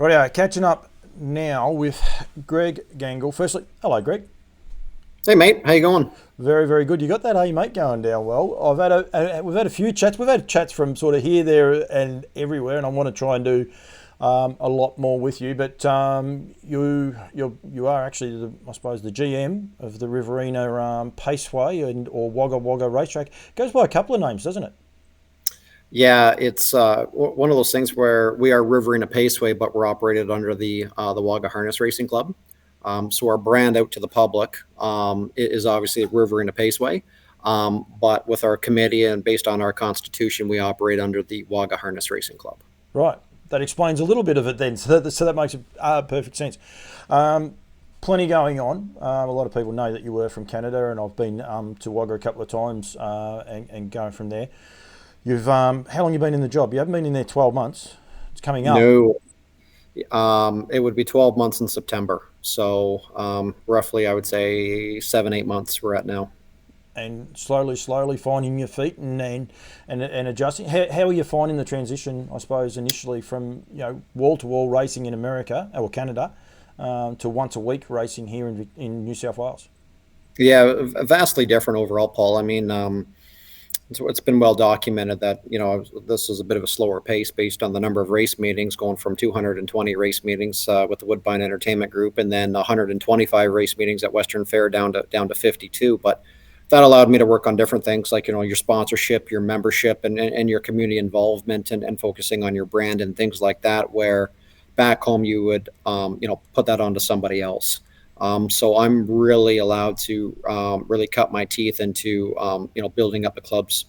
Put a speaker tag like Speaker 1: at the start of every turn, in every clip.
Speaker 1: Rightio, catching up now with Greg Gangle. Firstly, hello, Greg.
Speaker 2: Hey mate, how you going?
Speaker 1: Very, very good. You got that, hey mate, going down well. We've had a few chats. We've had chats from sort of here, there, and everywhere, and I want to try and do a lot more with you. But you are actually, I suppose, the GM of the Riverina Paceway or Wagga racetrack. Goes by a couple of names, doesn't it?
Speaker 2: Yeah, it's one of those things where we are Riverina Paceway, but we're operated under the Wagga Harness Racing Club. So our brand out to the public is obviously Riverina Paceway, but with our committee and based on our constitution, we operate under the Wagga Harness Racing Club.
Speaker 1: Right. That explains a little bit of it then. So that makes perfect sense. Plenty going on. A lot of people know that you were from Canada, and I've been to Wagga a couple of times and going from there. You've how long you been in the job? You haven't been in there 12 months. It's coming up.
Speaker 2: No, it would be 12 months in September. So roughly, I would say 7, 8 months we're at now.
Speaker 1: And slowly finding your feet and adjusting. How are you finding the transition, I suppose, initially from wall to wall racing in America or Canada to once a week racing here in New South Wales?
Speaker 2: Yeah, vastly different overall, Paul. I mean, it's been well documented that this is a bit of a slower pace based on the number of race meetings, going from 220 race meetings with the Woodbine Entertainment Group, and then 125 race meetings at Western Fair down to 52. But that allowed me to work on different things like your sponsorship, your membership, and your community involvement, and focusing on your brand and things like that. Where back home you would put that onto somebody else. So I'm really allowed to really cut my teeth into building up the club's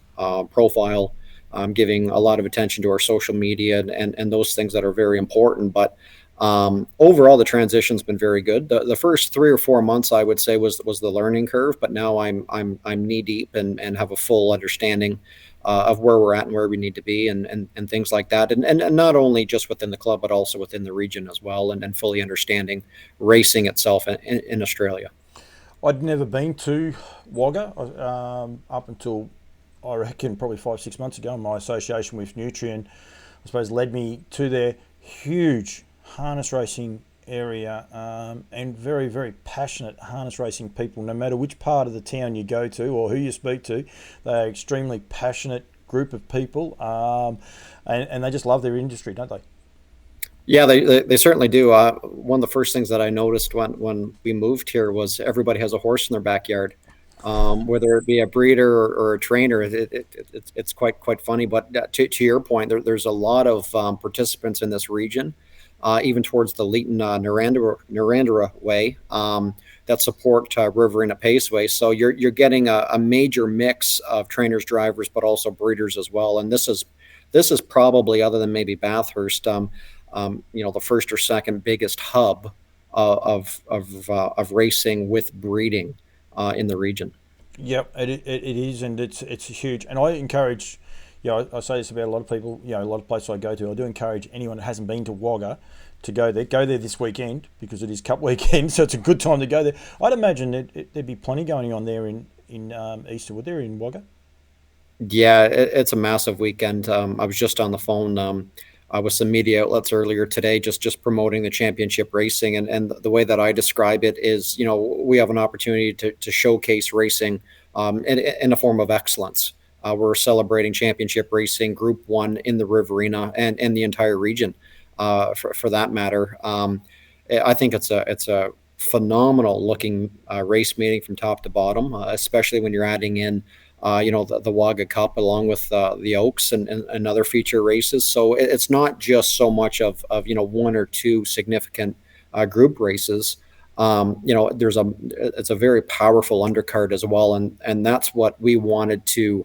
Speaker 2: profile, giving a lot of attention to our social media and those things that are very important. But overall, the transition's been very good. The first 3 or 4 months, I would say, was the learning curve. But now I'm knee deep and have a full understanding of where we're at and where we need to be and things like that. And not only just within the club, but also within the region as well, and fully understanding racing itself in Australia.
Speaker 1: I'd never been to Wagga up until I reckon probably 5, 6 months ago. My association with Nutrien, I suppose, led me to their huge harness racing area and very, very passionate harness racing people. No matter which part of the town you go to or who you speak to, they're extremely passionate group of people, and they just love their industry, don't they?
Speaker 2: Yeah, they certainly do. One of the first things that I noticed when we moved here was everybody has a horse in their backyard, whether it be a breeder or a trainer. It's quite funny. But to your point, there's a lot of participants in this region, even towards the Leeton Narandera way, that support Riverina Paceway. So you're getting a major mix of trainers, drivers, but also breeders as well. And this is probably, other than maybe Bathurst, the first or second biggest hub of racing with breeding in the region.
Speaker 1: Yep, it is, and it's huge. And I encourage, I say this about a lot of people, a lot of places I go to. I do encourage anyone that hasn't been to Wagga to go there. Go there this weekend because it is Cup weekend, so it's a good time to go there. I'd imagine there'd be plenty going on there in Easter. Would there in Wagga?
Speaker 2: Yeah, it's a massive weekend. I was just on the phone with some media outlets earlier today, just promoting the championship racing. And the way that I describe it is, we have an opportunity to showcase racing in a form of excellence. We're celebrating championship racing, Group 1 in the Riverina and the entire region, for that matter. I think it's a phenomenal looking race meeting from top to bottom, especially when you're adding in the Wagga Cup along with the Oaks and other feature races. So it's not just so much of one or two significant group races. It's a very powerful undercard as well, and that's what we wanted to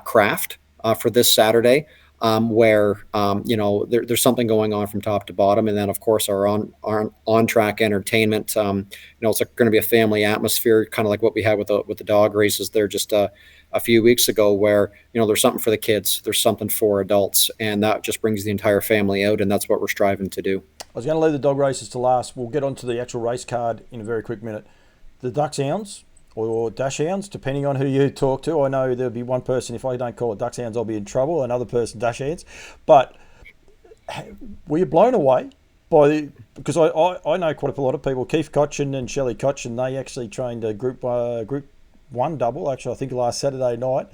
Speaker 2: craft for this Saturday. Where there's something going on from top to bottom, and then of course our on track entertainment. It's going to be a family atmosphere, kind of like what we had with the dog races there just a few weeks ago, where there's something for the kids, there's something for adults, and that just brings the entire family out, and that's what we're striving to do.
Speaker 1: I was going to leave the dog races to last. We'll get onto the actual race card in a very quick minute. The Ducks Hounds or Dash Hounds, depending on who you talk to. I know there'll be one person, if I don't call it Ducks Hounds, I'll be in trouble. Another person, Dash Hounds. But were you blown away because I know quite a lot of people. Keith Cochin and Shelley Cochin, they actually trained a group 1 double, actually, I think last Saturday night.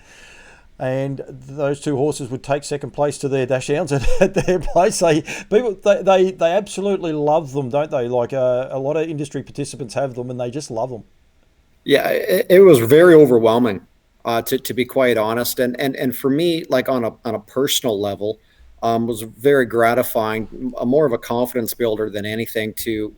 Speaker 1: And those 2 horses would take second place to their dash hounds at their place. They absolutely love them, don't they? Like a lot of industry participants have them, and they just love them.
Speaker 2: Yeah, it was very overwhelming, to be quite honest. And for me, like on a personal level, was very gratifying, more of a confidence builder than anything to,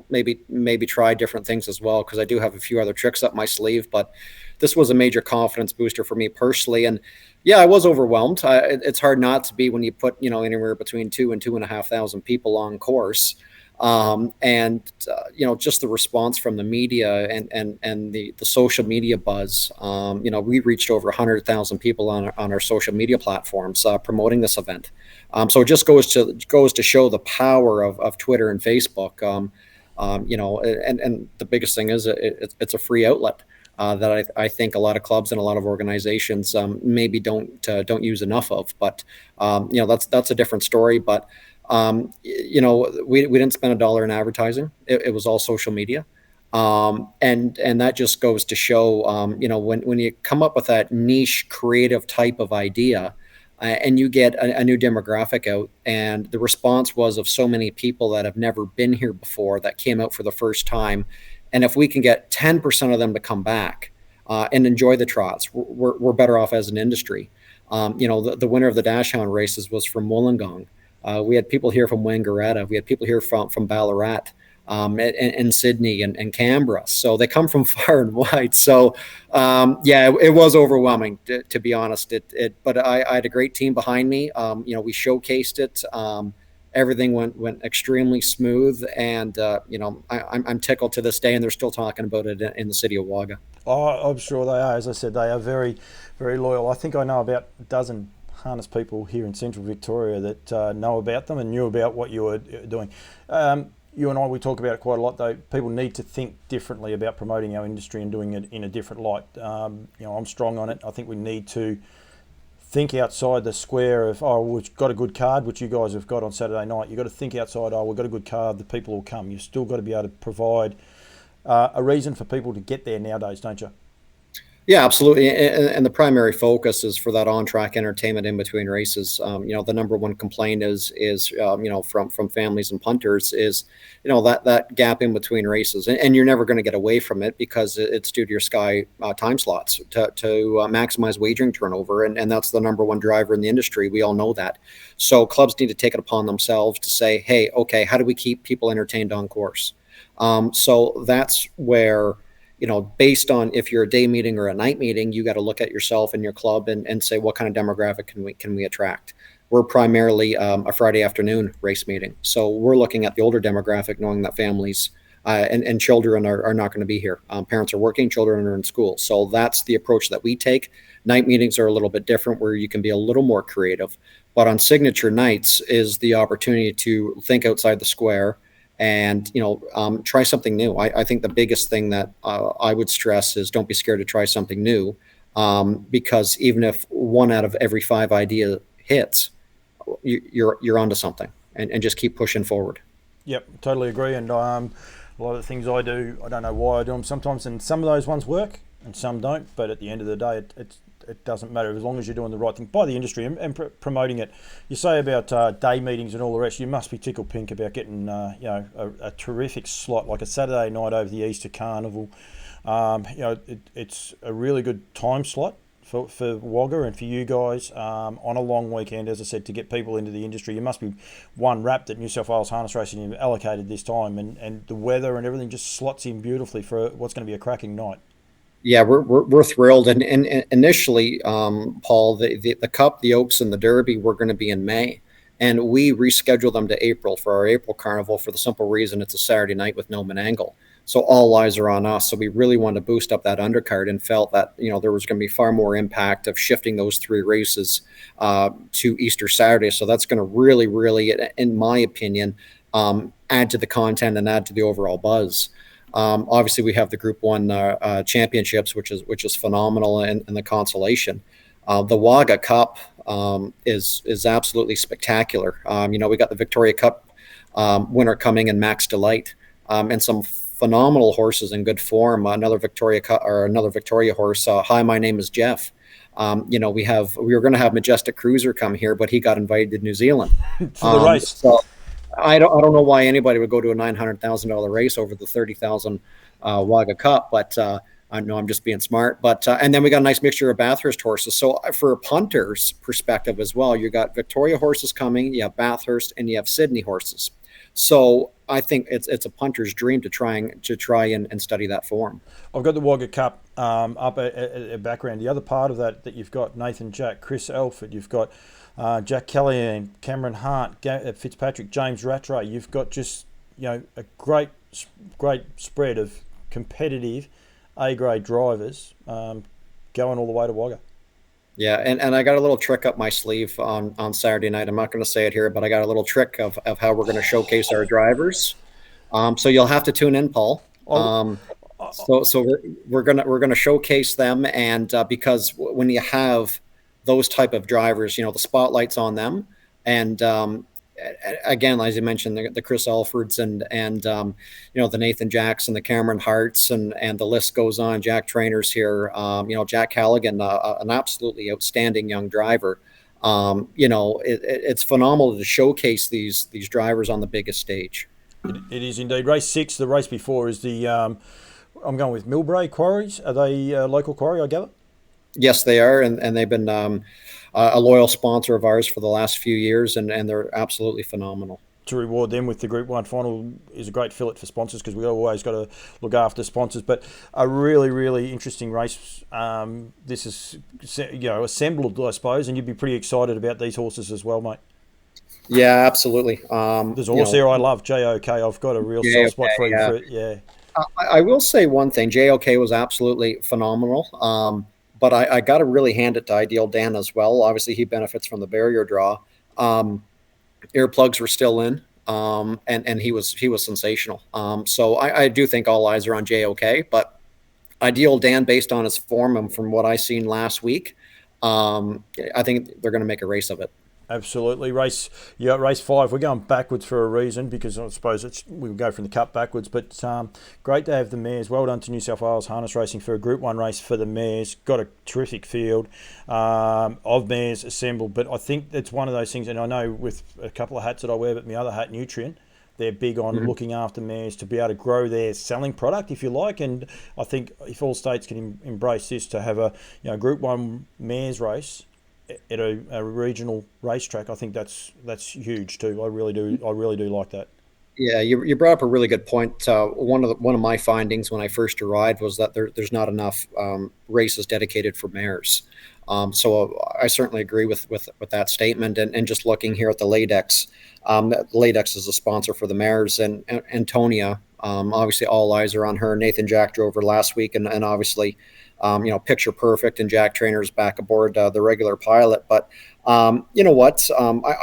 Speaker 2: maybe try different things as well, because I do have a few other tricks up my sleeve. But this was a major confidence booster for me personally. And yeah, I was overwhelmed. It's hard not to be when you put, anywhere between 2,000 and 2,500 people on course. Just the response from the media and the social media buzz. We reached over 100,000 people on our social media platforms promoting this event. So it just goes to show the power of Twitter and Facebook. And the biggest thing is it's a free outlet that I think a lot of clubs and a lot of organizations maybe don't use enough of. But that's a different story. But we didn't spend $1 in advertising. It was all social media. And that just goes to show, when you come up with that niche creative type of idea and you get a new demographic out, and the response was of so many people that have never been here before that came out for the first time. And if we can get 10% of them to come back and enjoy the trots, we're better off as an industry. The winner of the Dash Hound races was from Wollongong. We had people here from Wangaratta. We had people here from Ballarat, and Sydney and Canberra. So they come from far and wide. So it was overwhelming, to be honest. But I had a great team behind me. We showcased it. Everything went extremely smooth, and I'm tickled to this day, and they're still talking about it in the city of Wagga.
Speaker 1: Oh, I'm sure they are. As I said, they are very, very loyal. I think I know about a dozen harness people here in Central Victoria that know about them and knew about what you were doing. You and I, we talk about it quite a lot, though. People need to think differently about promoting our industry and doing it in a different light. I'm strong on it. I think we need to think outside the square of, we've got a good card, which you guys have got on Saturday night. You've got to think outside, we've got a good card, the people will come. You've still got to be able to provide a reason for people to get there nowadays, don't you?
Speaker 2: Yeah, absolutely. And the primary focus is for that on-track entertainment in between races. The number one complaint is from families and punters is, that gap in between races. And you're never going to get away from it because it's due to your Sky time slots to maximize wagering turnover. And that's the number one driver in the industry. We all know that. So clubs need to take it upon themselves to say, hey, okay, how do we keep people entertained on course? So that's where, based on if you're a day meeting or a night meeting, you got to look at yourself and your club and say, what kind of demographic can we attract? We're primarily a Friday afternoon race meeting. So we're looking at the older demographic, knowing that families and children are not going to be here. Parents are working, children are in school. So that's the approach that we take. Night meetings are a little bit different, where you can be a little more creative. But on signature nights is the opportunity to think outside the square and try something new. I think the biggest thing that I would stress is don't be scared to try something new, because even if 1 out of every 5 idea hits, you're onto something, and just keep pushing forward.
Speaker 1: Yep, totally agree. And a lot of the things I do, I don't know why I do them sometimes, and some of those ones work and some don't. But at the end of the day, it doesn't matter as long as you're doing the right thing by the industry and promoting it. You say about day meetings and all the rest. You must be tickled pink about getting a terrific slot like a Saturday night over the Easter Carnival. It's a really good time slot for Wagga and for you guys on a long weekend, as I said, to get people into the industry. You must be wrapped that New South Wales Harness Racing have allocated this time, and the weather and everything just slots in beautifully for what's going to be a cracking night.
Speaker 2: Yeah, we're thrilled. And initially, Paul, the Cup, the Oaks, and the Derby were going to be in May, and we rescheduled them to April for our April Carnival for the simple reason it's a Saturday night with Noms and Angle. So all eyes are on us. So we really wanted to boost up that undercard and felt that there was going to be far more impact of shifting those 3 races to Easter Saturday. So that's going to really, really, in my opinion, add to the content and add to the overall buzz. Obviously, we have the Group 1 championships, which is phenomenal, and the consolation. The Wagga Cup is absolutely spectacular. We got the Victoria Cup Winter Coming and Max Delight, and some phenomenal horses in good form. Another Victoria horse. Hi, my name is Jeff. We were going to have Majestic Cruiser come here, but he got invited to New Zealand
Speaker 1: for the race.
Speaker 2: So I don't know why anybody would go to a $900,000 race over the 30,000 Wagga Cup, but I know I'm just being smart. But and then we got a nice mixture of Bathurst horses. So for a punter's perspective as well, you got Victoria horses coming, you have Bathurst, and you have Sydney horses. So I think it's a punter's dream to try and study that form.
Speaker 1: I've got the Wagga Cup up at background. The other part of that you've got Nathan Jack, Chris Elford, you've got Jack Kellyanne, Cameron Hart, Fitzpatrick, James Rattray. You've got just a great spread of competitive A-grade drivers going all the way to Wagga.
Speaker 2: Yeah, and I got a little trick up my sleeve on Saturday night. I'm not going to say it here, but I got a little trick of how we're going to showcase our drivers. So you'll have to tune in, Paul. So we're gonna showcase them, and because when you have those type of drivers, the spotlight's on them, and again, as you mentioned, the Chris Alfords and the Nathan Jacks and the Cameron Harts and the list goes on. Jack Trainers here, Jack Halligan, an absolutely outstanding young driver. It's phenomenal to showcase these drivers on the biggest stage.
Speaker 1: It is indeed. Race 6, the race before, is the I'm going with Millbrae Quarries. Are they local quarry, I gather?
Speaker 2: Yes, they are, and they've been a loyal sponsor of ours for the last few years, and they're absolutely phenomenal.
Speaker 1: To reward them with the Group 1 final is a great fillet for sponsors, because we always got to look after sponsors. But a really, really interesting race. This is assembled, I suppose, and you'd be pretty excited about these horses as well, mate.
Speaker 2: Yeah, absolutely.
Speaker 1: There's a horse there I love, JOK. I've got a real soft spot for it. Yeah.
Speaker 2: I will say one thing. JOK was absolutely phenomenal. But I got to really hand it to Ideal Dan as well. Obviously, he benefits from the barrier draw. Earplugs were still in, and he was sensational. So I do think all eyes are on JOK. But Ideal Dan, based on his form and from what I seen last week, I think they're going to make a race of it.
Speaker 1: Absolutely. Race 5. We're going backwards for a reason, because I suppose we'll go from the Cup backwards. But great to have the mares. Well done to New South Wales Harness Racing for a Group 1 race for the mares. Got a terrific field of mares assembled. But I think it's one of those things, and I know with a couple of hats that I wear, but my other hat, Nutrien, they're big on looking after mares to be able to grow their selling product, if you like. And I think if all states can embrace this, to have a Group 1 mares race at a regional racetrack, I think that's huge too. I really do like that.
Speaker 2: Yeah, you brought up a really good point. One of my findings when I first arrived was that there's not enough races dedicated for mares. So I certainly agree with that statement. And just looking here at the Ladex, Ladex is a sponsor for the mares, and Antonia. Obviously, all eyes are on her. Nathan Jack drove her last week, and obviously, picture perfect, and Jack Trainer's back aboard the regular pilot. But you know what?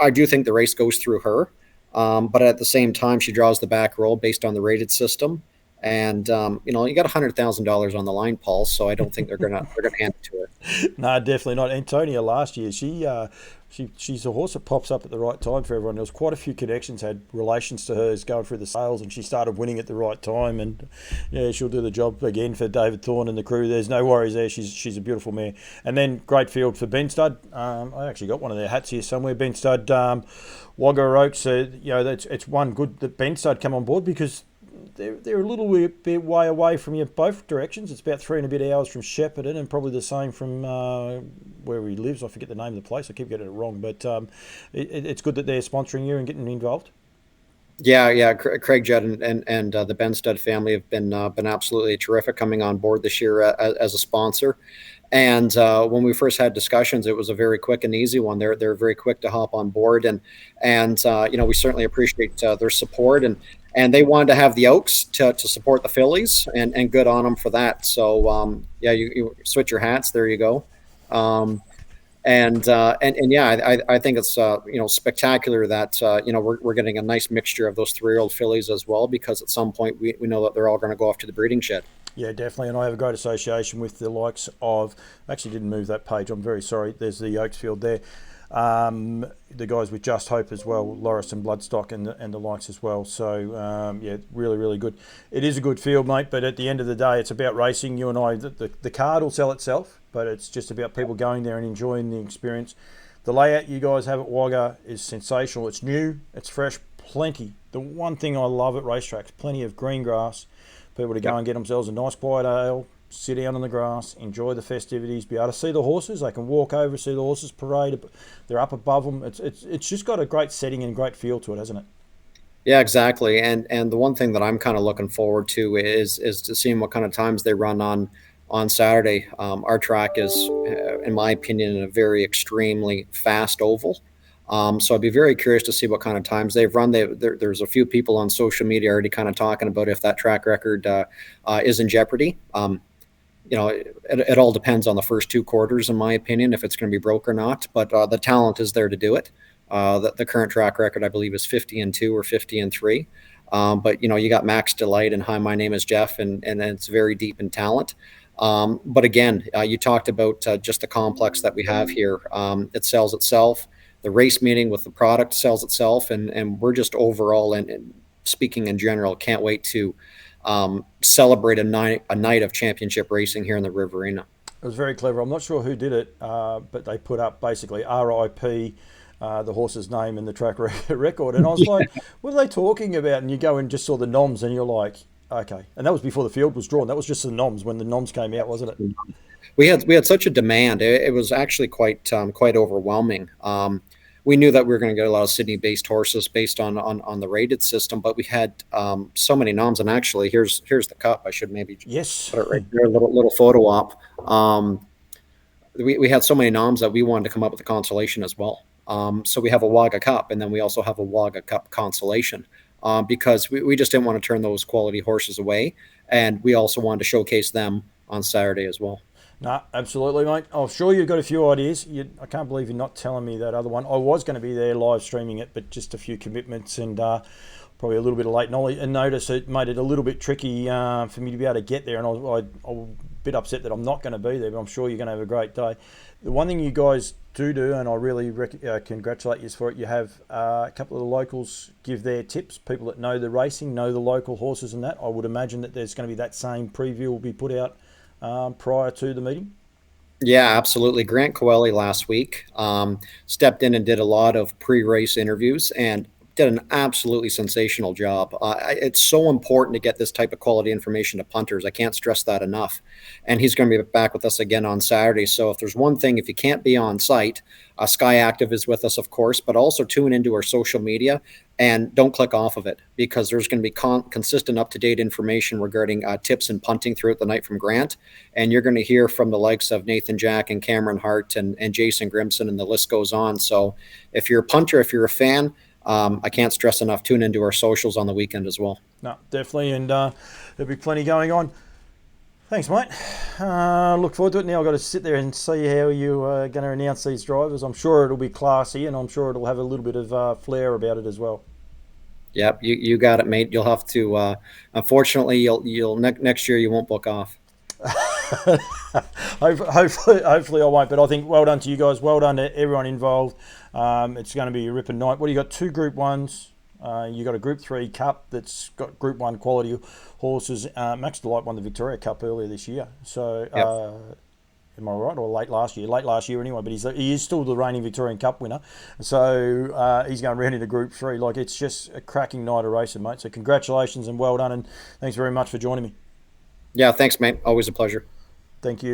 Speaker 2: I do think the race goes through her. But at the same time, she draws the back roll based on the rated system. And you got $100,000 on the line, Paul. So I don't think they're gonna hand it to her.
Speaker 1: No, definitely not. Antonia last year, she's a horse that pops up at the right time for everyone. There was quite a few connections had relations to hers going through the sales, and she started winning at the right time. And yeah, she'll do the job again for David Thorne and the crew. There's no worries there. She's a beautiful mare. And then great field for Ben Stud. I actually got one of their hats here somewhere. Ben Stud, Wagga Oaks. It's one good that Ben Stud come on board, because they're a little bit way away from you both directions. It's about 3 and a bit hours from Shepparton, and probably the same from where he lives. I forget the name of the place. I keep getting it wrong. But it's good that they're sponsoring you and getting involved.
Speaker 2: Yeah. Craig Judd and the Ben Stud family have been absolutely terrific coming on board this year as a sponsor. And when we first had discussions, it was a very quick and easy one. They're very quick to hop on board, and we certainly appreciate their support, and they wanted to have the Oaks to support the fillies, and good on them for that. So you switch your hats. There you go. I think it's spectacular that we're getting a nice mixture of those 3-year-old fillies as well, because at some point we know that they're all going to go off to the breeding shed.
Speaker 1: Yeah, definitely. And I have a great association with the likes of, actually didn't move that page, I'm very sorry. There's the Oaks field there. The guys with Just Hope as well, Loris and Bloodstock and the likes as well. So, yeah, really, really good. It is a good field, mate, but at the end of the day, it's about racing. You and I, the card will sell itself, but it's just about people going there and enjoying the experience. The layout you guys have at Wagga is sensational. It's new, it's fresh, plenty. The one thing I love at racetracks, plenty of green grass, people to go and get themselves a nice quiet ale, sit down on the grass, enjoy the festivities, be able to see the horses. They can walk over, see the horses parade. They're up above them. It's just got a great setting and great feel to it, hasn't it?
Speaker 2: Yeah, exactly. And the one thing that I'm kind of looking forward to is to seeing what kind of times they run on Saturday. Our track is, in my opinion, a very extremely fast oval. So I'd be very curious to see what kind of times they've run. There's a few people on social media already kind of talking about if that track record is in jeopardy. It all depends on the first two quarters, in my opinion, if it's going to be broke or not. But the talent is there to do it. The current track record, I believe, is 50-2 or 50-3. But you got Max Delight and Hi, My Name is Jeff, and it's very deep in talent. But again, you talked about just the complex that we have here. It sells itself. The race meeting with the product sells itself, and we're just overall and speaking in general, can't wait to celebrate a night of championship racing here in the Riverina.
Speaker 1: It was very clever. I'm not sure who did it, but they put up basically RIP, the horse's name and the track record. And I was like, what are they talking about? And you go and just saw the Noms and you're like, okay. And that was before the field was drawn. That was just the Noms when the Noms came out, wasn't it?
Speaker 2: We had such a demand. It was actually quite overwhelming. We knew that we were going to get a lot of Sydney-based horses based on the rated system, but we had so many Noms. And actually, here's the cup. I should maybe put it right there, a little photo op. We had so many Noms that we wanted to come up with a consolation as well. So we have a Wagga Cup, and then we also have a Wagga Cup consolation because we just didn't want to turn those quality horses away, and we also wanted to showcase them on Saturday as well.
Speaker 1: No, absolutely, mate. I'm sure you've got a few ideas. I can't believe you're not telling me that other one. I was going to be there live streaming it, but just a few commitments and probably a little bit of late knowledge and notice it made it a little bit tricky for me to be able to get there. And I was a bit upset that I'm not going to be there, but I'm sure you're going to have a great day. The one thing you guys do, and I really congratulate you for it, you have a couple of the locals give their tips, people that know the racing, know the local horses and that. I would imagine that there's going to be that same preview will be put out prior to the meeting?
Speaker 2: Yeah, absolutely. Grant Coeli last week stepped in and did a lot of pre-race interviews and did an absolutely sensational job. It's so important to get this type of quality information to punters. I can't stress that enough. And he's going to be back with us again on Saturday. So if there's one thing, if you can't be on site, Sky Active is with us, of course, but also tune into our social media and don't click off of it because there's going to be consistent up-to-date information regarding tips and punting throughout the night from Grant. And you're going to hear from the likes of Nathan Jack and Cameron Hart and Jason Grimson, and the list goes on. So if you're a punter, if you're a fan, I can't stress enough, tune into our socials on the weekend as well.
Speaker 1: No, definitely, and there'll be plenty going on. Thanks, mate. Look forward to it. Now I've got to sit there and see how you're going to announce these drivers. I'm sure it'll be classy, and I'm sure it'll have a little bit of flair about it as well.
Speaker 2: Yep, you got it, mate. You'll have to. Unfortunately, you'll next year you won't book off.
Speaker 1: hopefully I won't, but I think well done to you guys, well done to everyone involved. It's going to be a ripping night. What do you got? 2 Group 1s, you got a Group 3 Cup that's got Group 1 quality horses. Max Delight won the Victoria Cup earlier this year, so yep. Am I right? Or late last year anyway, but he is still the reigning Victorian Cup winner, so he's going round into Group 3. Like, it's just a cracking night of racing, mate, so congratulations and well done, and thanks very much for joining me.
Speaker 2: Yeah, thanks, mate. Always a pleasure.
Speaker 1: Thank you.